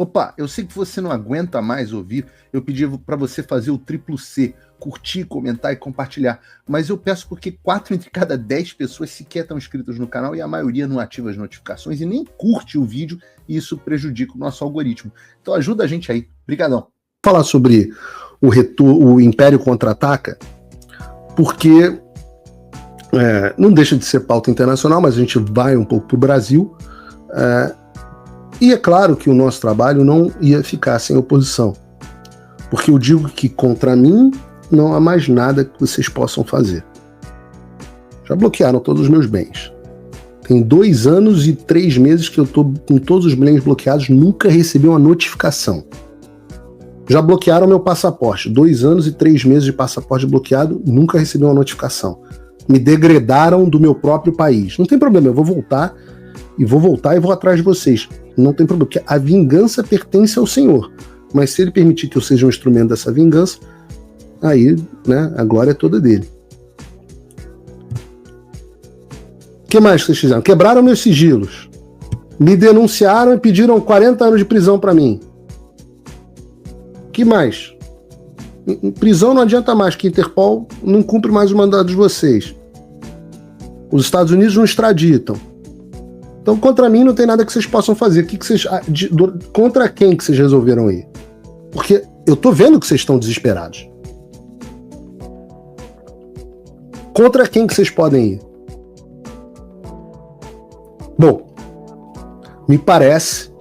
Opa, eu sei que você não aguenta mais ouvir, eu pedi para você fazer o triplo C, curtir, comentar e compartilhar, mas eu peço porque 4 entre cada 10 pessoas sequer estão inscritas no canal e a maioria não ativa as notificações e nem curte o vídeo e isso prejudica o nosso algoritmo. Então ajuda a gente aí. Obrigadão. Falar sobre o Império Contra-Ataca, porque não deixa de ser pauta internacional, mas a gente vai um pouco para o Brasil. E é claro que o nosso trabalho não ia ficar sem oposição, porque eu digo que contra mim não há mais nada que vocês possam fazer. Já bloquearam todos os meus bens. Tem 2 anos e 3 meses que eu estou com todos os bens bloqueados, nunca recebi uma notificação. Já bloquearam meu passaporte. 2 anos e 3 meses de passaporte bloqueado, nunca recebi uma notificação. Me degradaram do meu próprio país. Não tem problema, eu vou voltar e vou atrás de vocês. Não tem problema, porque a vingança pertence ao Senhor. Mas se ele permitir que eu seja um instrumento dessa vingança, aí, né, a glória é toda dele. O que mais vocês fizeram? Quebraram meus sigilos. Me denunciaram e pediram 40 anos de prisão para mim. O que mais? Prisão não adianta mais, que Interpol não cumpre mais o mandado de vocês. Os Estados Unidos não extraditam. Então, contra mim não tem nada que vocês possam fazer. Contra quem que vocês resolveram ir? Porque eu tô vendo que vocês estão desesperados. Contra quem que vocês podem ir? Bom, me parece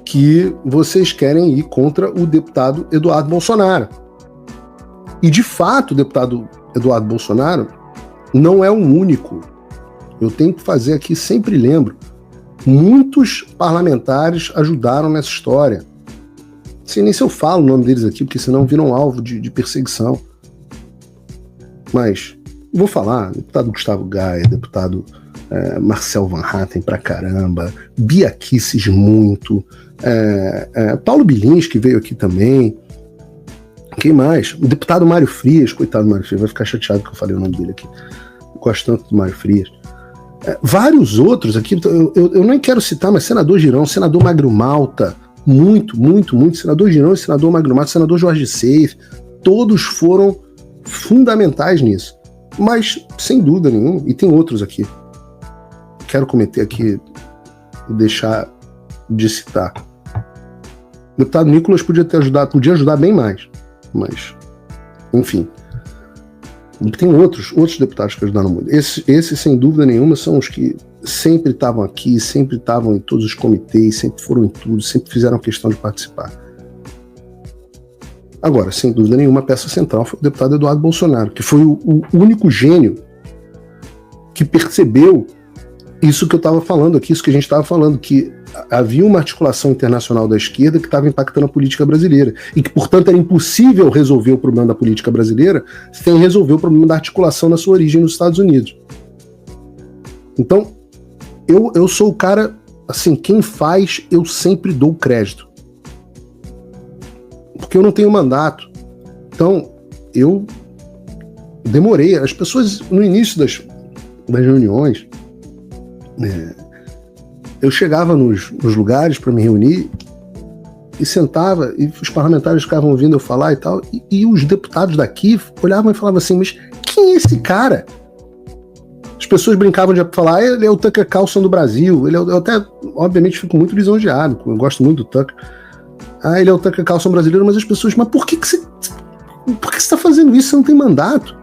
que vocês querem ir contra o deputado Eduardo Bolsonaro. E, de fato, o deputado Eduardo Bolsonaro não é o único. Eu tenho que fazer aqui, sempre lembro, muitos parlamentares ajudaram nessa história. Não sei nem se eu falo o nome deles aqui, porque senão viram alvo de perseguição. Mas vou falar, deputado Gustavo Gaia, deputado Marcel Van Hatten pra caramba, Bia Kicis muito, Paulo Bilins, que veio aqui também. Quem mais? O deputado Mário Frias, coitado do Mário Frias, vai ficar chateado que eu falei o nome dele aqui. Eu gosto tanto do Mário Frias. Vários outros aqui, eu nem quero citar, mas senador Girão, senador Magro Malta, muito, senador Girão e senador Magro Malta, senador Jorge Seif, todos foram fundamentais nisso. Mas, sem dúvida nenhuma, e tem outros aqui, quero cometer aqui, deixar de citar. O deputado Nicolas podia ajudar bem mais, mas, enfim. Tem outros deputados que ajudaram muito. Esses, sem dúvida nenhuma, são os que sempre estavam aqui, sempre estavam em todos os comitês, sempre foram em tudo, sempre fizeram questão de participar. Agora, sem dúvida nenhuma, a peça central foi o deputado Eduardo Bolsonaro, que foi o único gênio que percebeu isso que eu estava falando aqui, isso que a gente estava falando, que havia uma articulação internacional da esquerda que estava impactando a política brasileira e que, portanto, era impossível resolver o problema da política brasileira sem resolver o problema da articulação na sua origem nos Estados Unidos. Então, eu sou o cara, assim, quem faz, eu sempre dou crédito. Porque eu não tenho mandato. Então, eu demorei. As pessoas, no início das reuniões, eu chegava nos lugares para me reunir e sentava, e os parlamentares ficavam ouvindo eu falar e tal, e os deputados daqui olhavam e falavam assim, mas quem é esse cara? As pessoas brincavam de falar, ele é o Tucker Carlson do Brasil, eu até, obviamente, fico muito lisonjeado, eu gosto muito do Tucker. Ele é o Tucker Carlson brasileiro, mas as pessoas, mas por que você está fazendo isso? Você não tem mandato.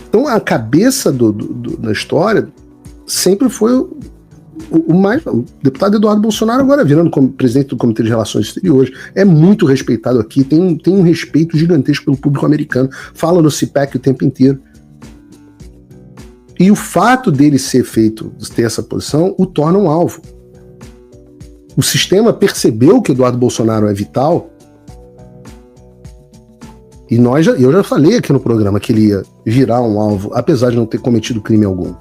Então a cabeça da história sempre foi o deputado Eduardo Bolsonaro, agora virando presidente do Comitê de Relações Exteriores, é muito respeitado aqui, tem um respeito gigantesco pelo público americano, fala no CPAC o tempo inteiro. E o fato dele ter essa posição, o torna um alvo. O sistema percebeu que Eduardo Bolsonaro é vital, e eu já falei aqui no programa que ele ia virar um alvo, apesar de não ter cometido crime algum.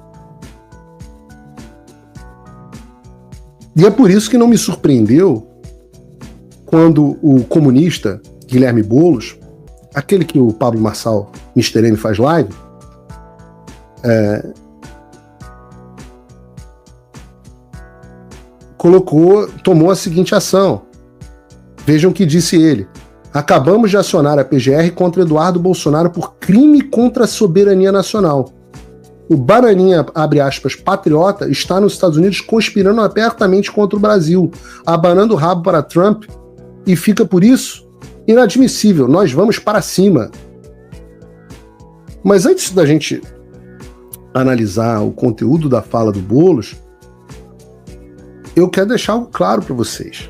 E é por isso que não me surpreendeu quando o comunista Guilherme Boulos, aquele que o Pablo Marçal, Mr. M, faz live, tomou a seguinte ação. Vejam o que disse ele. Acabamos de acionar a PGR contra Eduardo Bolsonaro por crime contra a soberania nacional. O bananinha, abre aspas, patriota, está nos Estados Unidos conspirando abertamente contra o Brasil, abanando o rabo para Trump, e fica por isso inadmissível. Nós vamos para cima. Mas antes da gente analisar o conteúdo da fala do Boulos, eu quero deixar algo claro para vocês.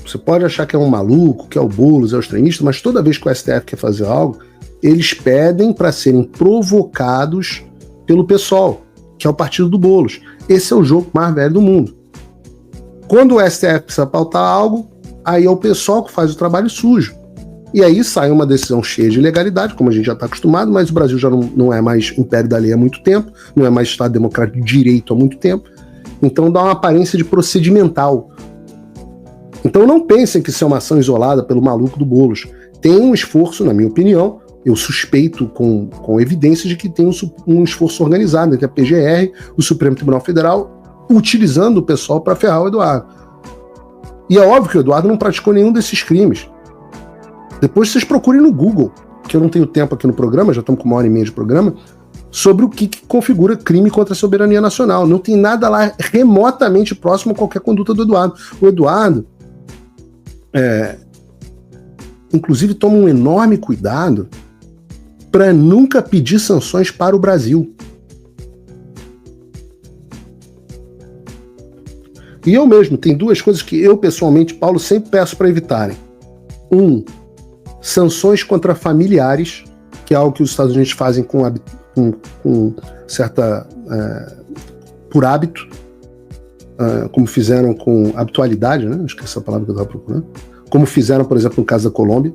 Você pode achar que é um maluco, que é o Boulos, é o extremista, mas toda vez que o STF quer fazer algo, eles pedem para serem provocados pelo PSOL, que é o partido do Boulos. Esse é o jogo mais velho do mundo. Quando o STF precisa pautar algo, aí é o PSOL que faz o trabalho sujo. E aí sai uma decisão cheia de ilegalidade, como a gente já está acostumado, mas o Brasil já não é mais império da lei há muito tempo, não é mais Estado democrático de direito há muito tempo, então dá uma aparência de procedimental. Então não pensem que isso é uma ação isolada pelo maluco do Boulos. Tem um esforço, na minha opinião, eu suspeito com evidência de que tem um esforço organizado entre a PGR, o Supremo Tribunal Federal, utilizando o pessoal para ferrar o Eduardo. E é óbvio que o Eduardo não praticou nenhum desses crimes. Depois vocês procurem no Google, que eu não tenho tempo aqui no programa, já estamos com 1h30 de programa, sobre o que configura crime contra a soberania nacional. Não tem nada lá remotamente próximo a qualquer conduta do Eduardo. O Eduardo, inclusive, toma um enorme cuidado para nunca pedir sanções para o Brasil. E eu mesmo, tem duas coisas que eu, pessoalmente, Paulo, sempre peço para evitarem. Sanções contra familiares, que é algo que os Estados Unidos fazem com certa... por hábito, como fizeram com habitualidade, né? Acho que essa palavra que eu estava procurando. Como fizeram, por exemplo, no caso da Colômbia.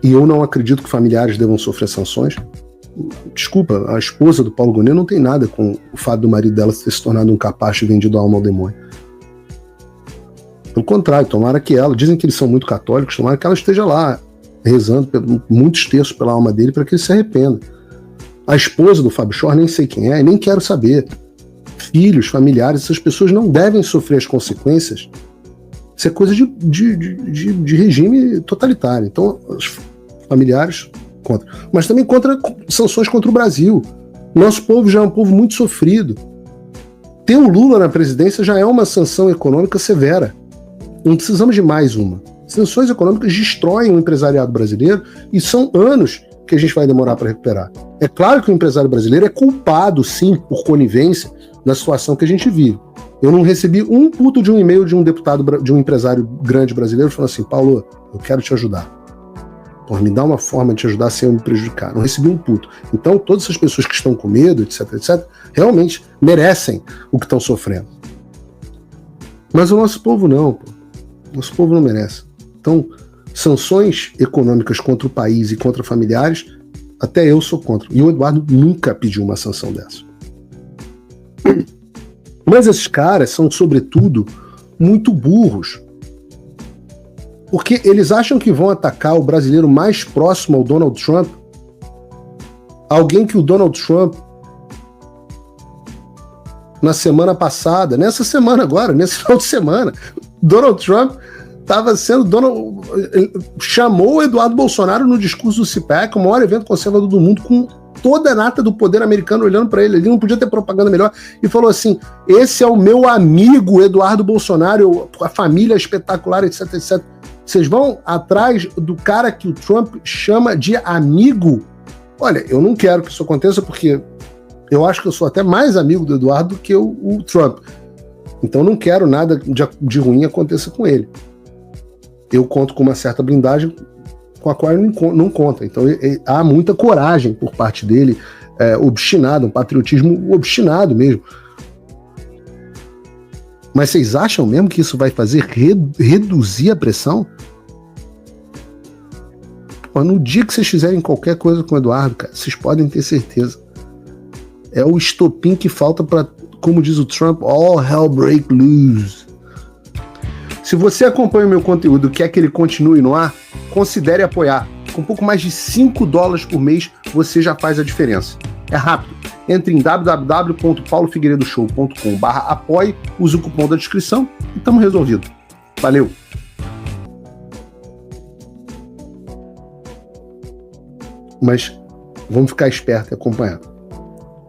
E eu não acredito que familiares devam sofrer sanções. Desculpa, a esposa do Paulo Gonet não tem nada com o fato do marido dela ter se tornado um capacho e vendido a alma ao demônio. Pelo contrário, tomara que ela... Dizem que eles são muito católicos, tomara que ela esteja lá rezando muitos terços pela alma dele para que ele se arrependa. A esposa do Fábio Schor, nem sei quem é, nem quero saber. Filhos, familiares, essas pessoas não devem sofrer as consequências. Isso é coisa de regime totalitário. Então, os familiares contra. Mas também contra sanções contra o Brasil. Nosso povo já é um povo muito sofrido. Ter o Lula na presidência já é uma sanção econômica severa. Não precisamos de mais uma. Sanções econômicas destroem o empresariado brasileiro e são anos que a gente vai demorar para recuperar. É claro que o empresário brasileiro é culpado, sim, por conivência da situação que a gente vive. Eu não recebi um puto de um e-mail de um deputado, de um empresário grande brasileiro falando assim: Paulo, eu quero te ajudar. Porra, me dá uma forma de te ajudar sem eu me prejudicar. Não recebi um puto. Então, todas essas pessoas que estão com medo, etc, etc, realmente merecem o que estão sofrendo. Mas o nosso povo não, pô. Nosso povo não merece. Então, sanções econômicas contra o país e contra familiares, até eu sou contra. E o Eduardo nunca pediu uma sanção dessa. Mas esses caras são, sobretudo, muito burros. Porque eles acham que vão atacar o brasileiro mais próximo ao Donald Trump, alguém que o Donald Trump, na semana passada, nessa semana agora, nesse final de semana, Donald Trump estava sendo... chamou o Eduardo Bolsonaro no discurso do CPAC, o maior evento conservador do mundo, com toda a nata do poder americano olhando para ele. Ele não podia ter propaganda melhor. E falou assim: esse é o meu amigo Eduardo Bolsonaro, a família espetacular, etc, etc. Vocês vão atrás do cara que o Trump chama de amigo? Olha, eu não quero que isso aconteça, porque eu acho que eu sou até mais amigo do Eduardo do que o Trump. Então não quero nada de ruim aconteça com ele. Eu conto com uma certa blindagem com a qual ele não conta. Então há muita coragem por parte dele, obstinado, um patriotismo obstinado mesmo. Mas vocês acham mesmo que isso vai fazer reduzir a pressão? Pô, no dia que vocês fizerem qualquer coisa com o Eduardo, cara, vocês podem ter certeza. É o estopim que falta para, como diz o Trump, all hell break loose. Se você acompanha o meu conteúdo e quer que ele continue no ar, considere apoiar. Com pouco mais de $5 por mês, você já faz a diferença. É rápido. Entre em www.paulofigueiredoshow.com/apoie, use o cupom da descrição e estamos resolvidos. Valeu! Mas vamos ficar esperto e acompanhar.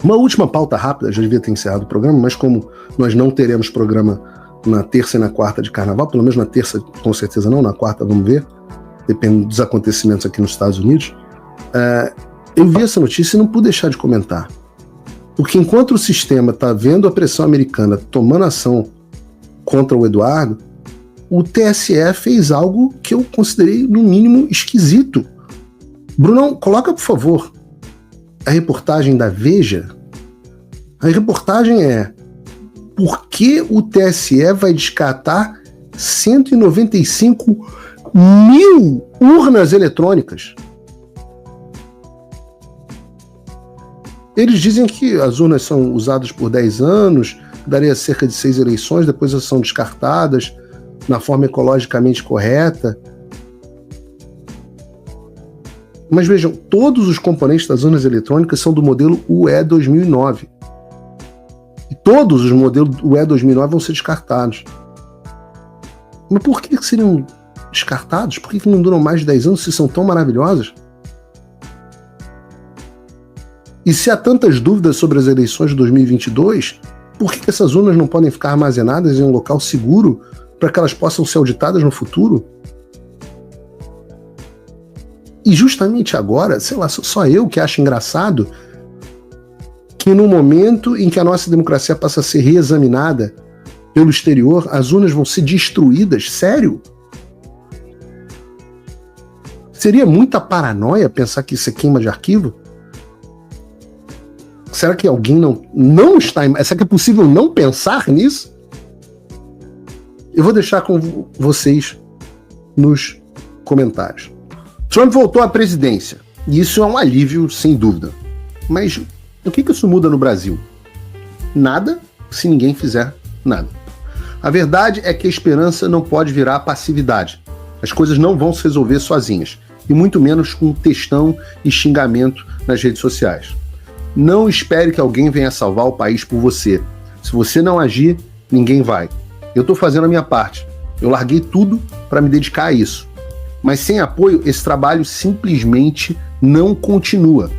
Uma última pauta rápida, já devia ter encerrado o programa, mas como nós não teremos programa na terça e na quarta de carnaval, pelo menos na terça com certeza não, na quarta vamos ver, depende dos acontecimentos aqui nos Estados Unidos, eu vi essa notícia e não pude deixar de comentar. Porque enquanto o sistema está vendo a pressão americana tomando ação contra o Eduardo, o TSE fez algo que eu considerei, no mínimo, esquisito. Brunão, coloca, por favor, a reportagem da Veja. A reportagem é: por que o TSE vai descartar 195 mil urnas eletrônicas? Eles dizem que as urnas são usadas por 10 anos, daria cerca de 6 eleições, depois elas são descartadas na forma ecologicamente correta. Mas vejam, todos os componentes das urnas eletrônicas são do modelo UE 2009. E todos os modelos UE 2009 vão ser descartados. Mas por que seriam descartados? Por que não duram mais de 10 anos se são tão maravilhosas? E se há tantas dúvidas sobre as eleições de 2022, por que essas urnas não podem ficar armazenadas em um local seguro para que elas possam ser auditadas no futuro? E justamente agora, sei lá, só eu que acho engraçado que no momento em que a nossa democracia passa a ser reexaminada pelo exterior, as urnas vão ser destruídas? Sério? Seria muita paranoia pensar que isso é queima de arquivo? Será que alguém não está... Será que é possível não pensar nisso? Eu vou deixar com vocês nos comentários. Trump voltou à presidência. E isso é um alívio, sem dúvida. Mas o que isso muda no Brasil? Nada, se ninguém fizer nada. A verdade é que a esperança não pode virar passividade. As coisas não vão se resolver sozinhas. E muito menos com textão e xingamento nas redes sociais. Não espere que alguém venha salvar o país por você. Se você não agir, ninguém vai. Eu estou fazendo a minha parte. Eu larguei tudo para me dedicar a isso. Mas sem apoio, esse trabalho simplesmente não continua.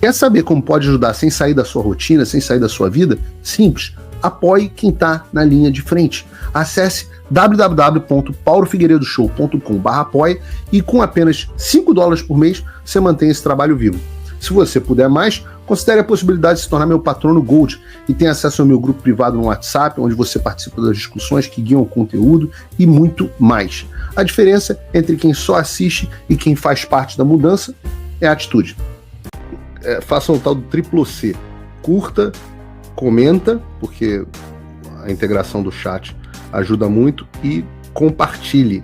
Quer saber como pode ajudar sem sair da sua rotina, sem sair da sua vida? Simples. Apoie quem está na linha de frente. Acesse www.paulofigueiredoshow.com/apoie e com apenas $5 por mês você mantém esse trabalho vivo. Se você puder mais, considere a possibilidade de se tornar meu patrono Gold e tenha acesso ao meu grupo privado no WhatsApp, onde você participa das discussões que guiam o conteúdo e muito mais. A diferença entre quem só assiste e quem faz parte da mudança é a atitude. Façam o tal do triplo C. Curta, comenta, porque a integração do chat ajuda muito, e compartilhe.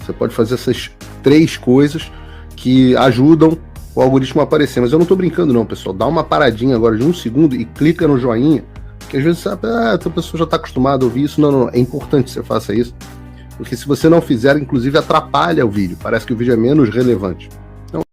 Você pode fazer essas 3 coisas que ajudam o algoritmo a aparecer. Mas eu não tô brincando não, pessoal. Dá uma paradinha agora de 1 segundo e clica no joinha, que às vezes sabe, a pessoa já está acostumada a ouvir isso. Não, é importante que você faça isso, porque se você não fizer, inclusive atrapalha o vídeo. Parece que o vídeo é menos relevante.